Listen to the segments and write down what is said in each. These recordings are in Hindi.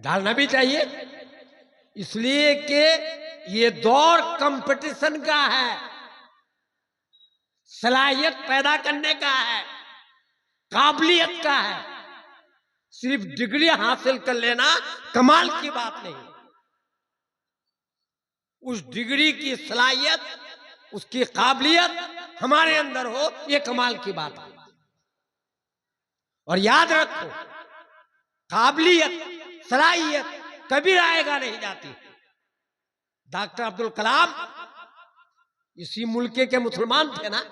डालना भी चाहिए, इसलिए कि ये दौर कंपटीशन का है, सलाहियत पैदा करने का है, काबिलियत का है। सिर्फ डिग्री हासिल कर लेना कमाल की बात नहीं, उस डिग्री की सलाहियत, उसकी काबिलियत हमारे अंदर हो, ये कमाल की बात है। और याद रखो, काबिलियत, सलाहियत कभी आएगा नहीं जाती। डॉक्टर अब्दुल कलाम इसी मुल्क के मुसलमान थे ना,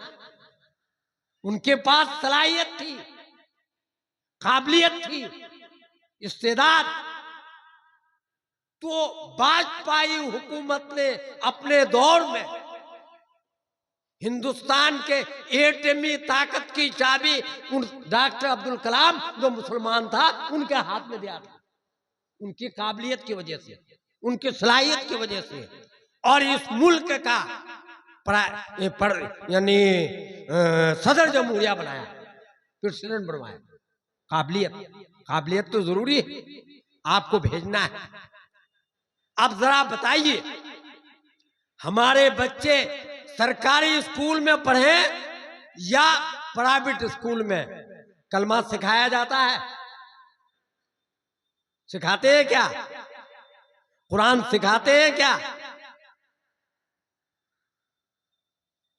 उनके पास सलाहियत थी, काबिलियत थी, इस्तेदाद। तो वाजपेयी हुकूमत ने अपने दौर में हिंदुस्तान के एटमी ताकत की चाबी उन डॉक्टर अब्दुल कलाम, जो मुसलमान था, उनके हाथ में दिया था, उनकी काबिलियत की वजह से, उनकी सलाहियत की वजह से। और इस मुल्क का यानी सदर जमहूरिया बनाया, प्रेसिडेंट बनवाया। काबिलियत, काबिलियत तो जरूरी है, आपको भेजना है। अब जरा बताइए, हमारे बच्चे सरकारी स्कूल में पढ़े या प्राइवेट स्कूल में कलमा सिखाया जाता है? सिखाते हैं क्या? कुरान सिखाते हैं क्या?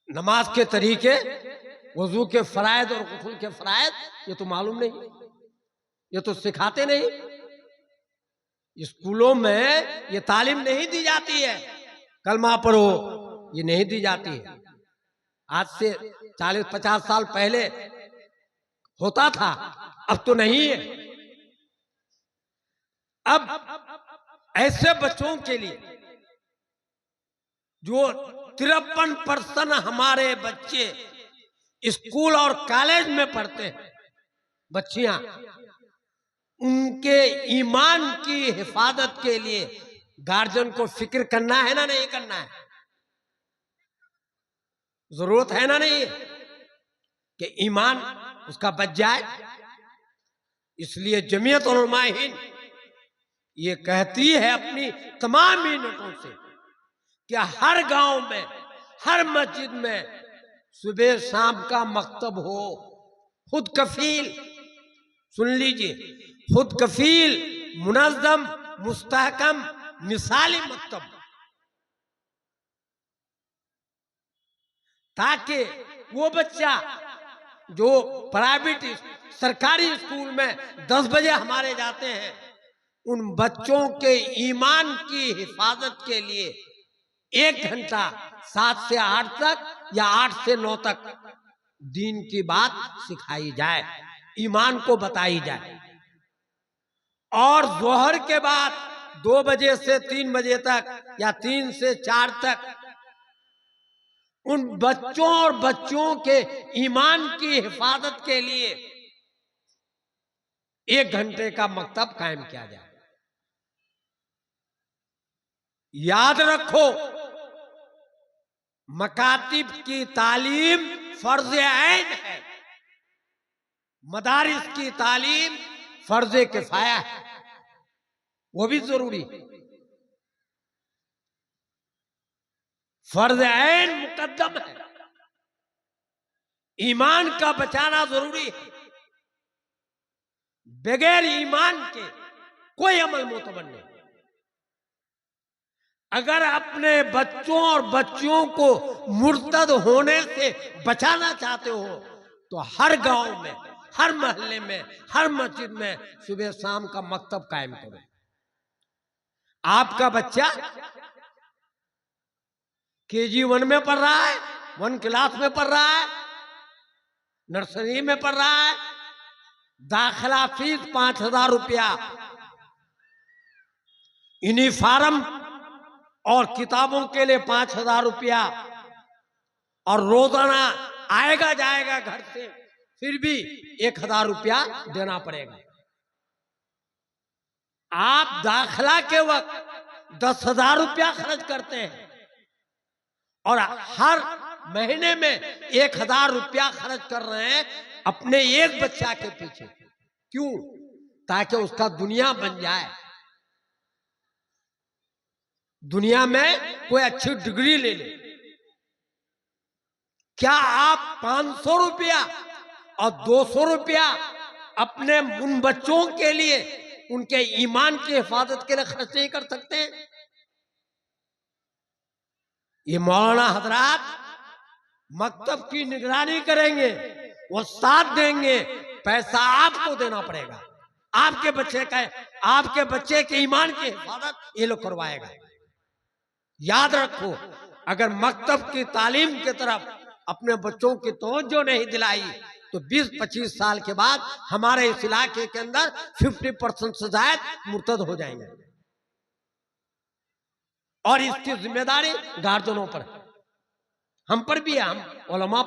नमाज के तरीके, वजू के फरायद और गुस्ल के फरायद, ये तो मालूम नहीं, ये तो सिखाते नहीं। स्कूलों में ये तालीम नहीं दी जाती है, कलमा पढ़ो, ये नहीं दी जाती है। आज से 40-50 साल पहले होता था, अब तो नहीं है। अब ऐसे बच्चों के लिए जो 53% हमारे बच्चे स्कूल और कॉलेज में पढ़ते हैं, बच्चियां, उनके ईमान की हिफाजत के लिए गार्जियन को फिक्र करना है ना, नहीं करना है? जरूरत है ना, नहीं कि ईमान उसका बच जाए। इसलिए जमीयत उलमा हिंद ये कहती है अपनी तमाम यूनिटों से कि हर गांव में, हर मस्जिद में सुबह शाम का मकतब हो, खुद कफील, सुन लीजिए, खुद कफील, मुनज़्ज़म, मुस्तहकम, मिसाली मकतब, ताकि वो बच्चा जो प्राइवेट सरकारी स्कूल में 10 बजे हमारे जाते हैं, उन बच्चों के ईमान की हिफाजत के लिए 1 घंटा 7 से 8 तक या 8 से 9 तक दीन की बात सिखाई जाए, ईमान को बताई जाए। और जोहर के बाद 2 बजे से 3 बजे तक या 3 से 4 तक उन बच्चों और बच्चों के ईमान की हिफाजत के लिए 1 घंटे का मकतब कायम किया जाए। याद रखो, मकातिब की तालीम फर्ज ऐन है, मदारिस की तालीम फर्ज किफाया है, वो भी जरूरी है। फर्ज ऐन मुकद्दम है, ईमान का बचाना जरूरी है। बगैर ईमान के कोई अमल मोतबर नहीं। अगर अपने बच्चों और बच्चियों को मुर्तद होने से बचाना चाहते हो तो हर गांव में, हर मोहल्ले में, हर मस्जिद में सुबह शाम का मकतब कायम करो। आपका बच्चा KG 1 में पढ़ रहा है, 1 क्लास में पढ़ रहा है, नर्सरी में पढ़ रहा है, दाखिला फीस 5,000 रुपया, यूनिफॉर्म और किताबों के लिए 5,000 रुपया, और रोजाना आएगा जाएगा घर से, फिर भी 1,000 रुपया देना पड़ेगा। आप दाखिला के वक्त 10,000 रुपया खर्च करते हैं और हर महीने में 1,000 रुपया खर्च कर रहे हैं अपने एक बच्चा के पीछे। क्यों? ताकि उसका दुनिया बन जाए, दुनिया में कोई अच्छी डिग्री ले ले, क्या आप 500 रुपया और 200 रुपया अपने उन बच्चों के लिए, उनके ईमान की हिफाजत के लिए खर्च नहीं कर सकते हैं? ये मौलाना हजरात मकतब की निगरानी करेंगे, वो साथ देंगे, पैसा आपको देना पड़ेगा। आपके बच्चे के ईमान की हिफाजत ये लोग करवाएगा। याद रखो, अगर मकतब की तालीम की तरफ अपने बच्चों की तवज्जो नहीं दिलाई तो 20-25 साल के बाद हमारे इस इलाके के अंदर 50% से ज्यादा मुर्तद हो जाएंगे। और इसकी जिम्मेदारी गार्जियनों पर, हम पर भी है, हम उलमा